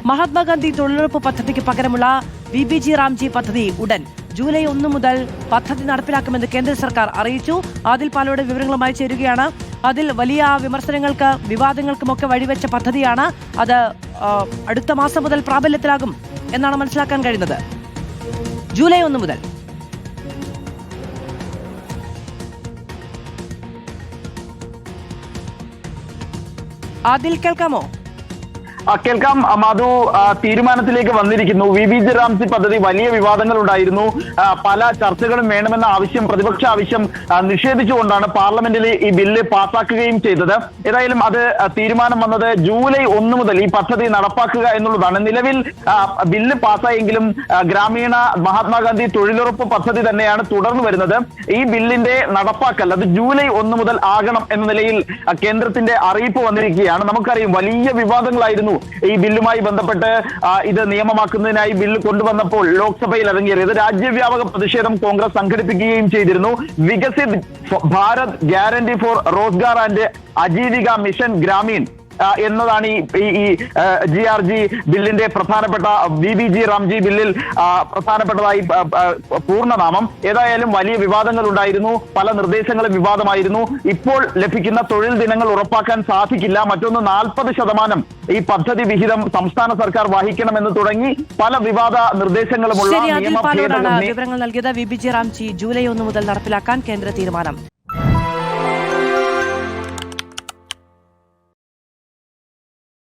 മഹാത്മാഗാന്ധി തൊഴിലുറപ്പ് പദ്ധതിക്ക് പകരമുള്ള വിബിജി റാംജി പദ്ധതി ഉടൻ ജൂലൈ 1 മുതൽ പദ്ധതി നടപ്പിലാക്കുമെന്ന് കേന്ദ്ര സർക്കാർ അറിയിച്ചു. ആദിൽ പാലോട് വിവരങ്ങളുമായി ചേരുകയാണ്. അതിൽ വലിയ വിമർശനങ്ങൾക്ക് വിവാദങ്ങൾക്കുമൊക്കെ വഴിവെച്ച പദ്ധതിയാണ്. അത് അടുത്ത മാസം മുതൽ പ്രാബല്യത്തിലാകും എന്നാണ് മനസ്സിലാക്കാൻ കഴിയുന്നത്. ജൂലൈ 1 മുതൽ. ആദിൽ, കേൾക്കാമോ? കേൾക്കാം മധു. തീരുമാനത്തിലേക്ക് വന്നിരിക്കുന്നു. വിബിജി റാംജി പദ്ധതി വലിയ വിവാദങ്ങൾ ഉണ്ടായിരുന്നു. പല ചർച്ചകളും വേണമെന്ന ആവശ്യം, പ്രതിപക്ഷ ആവശ്യം നിഷേധിച്ചുകൊണ്ടാണ് പാർലമെന്റിൽ ഈ ബില്ല് പാസാക്കുകയും ചെയ്തത്. ഏതായാലും അത് തീരുമാനം വന്നത് ജൂലൈ 1 മുതൽ ഈ പദ്ധതി നടപ്പാക്കുക എന്നുള്ളതാണ്. നിലവിൽ ബില്ല് പാസ്സായെങ്കിലും ഗ്രാമീണ മഹാത്മാഗാന്ധി തൊഴിലുറപ്പ് പദ്ധതി തന്നെയാണ് തുടർന്നു വരുന്നത്. ഈ ബില്ലിന്റെ നടപ്പാക്കൽ അത് ജൂലൈ 1 മുതൽ ആകണം എന്ന നിലയിൽ കേന്ദ്രത്തിന്റെ അറിയിപ്പ് വന്നിരിക്കുകയാണ്. നമുക്കറിയാം വലിയ വിവാദങ്ങളായിരുന്നു ഈ ബില്ലുമായി ബന്ധപ്പെട്ട്. ഇത് നിയമമാക്കുന്നതിനായി ബില്ല് കൊണ്ടുവന്നപ്പോൾ ലോക്സഭയിൽ ഇറങ്ങിയത് രാജ്യവ്യാപക പ്രതിഷേധം കോൺഗ്രസ് സംഘടിപ്പിക്കുകയും ചെയ്തിരുന്നു. Viksit Bharat guarantee for Rozgar and Ajeevika mission Grameen എന്നതാണ് ഈ GRG ബില്ലിന്റെ പ്രധാനപ്പെട്ട വിബിജി റാംജി ബില്ലിൽ പ്രധാനപ്പെട്ടതായി പൂർണ്ണനാമം. ഏതായാലും വലിയ വിവാദങ്ങൾ ഉണ്ടായിരുന്നു. പല നിർദ്ദേശങ്ങളും വിവാദമായിരുന്നു. ഇപ്പോൾ ലഭിക്കുന്ന തൊഴിൽ ദിനങ്ങൾ ഉറപ്പാക്കാൻ സാധിക്കില്ല. മറ്റൊന്ന് 40% ഈ പദ്ധതി വിഹിതം സംസ്ഥാന സർക്കാർ വഹിക്കണമെന്ന് തുടങ്ങി പല വിവാദ നിർദ്ദേശങ്ങളുമുള്ള വിവരങ്ങൾ നൽകിയത്. വിബിജി റാംജി ജൂലൈ 1 മുതൽ നടപ്പിലാക്കാൻ കേന്ദ്ര തീരുമാനം.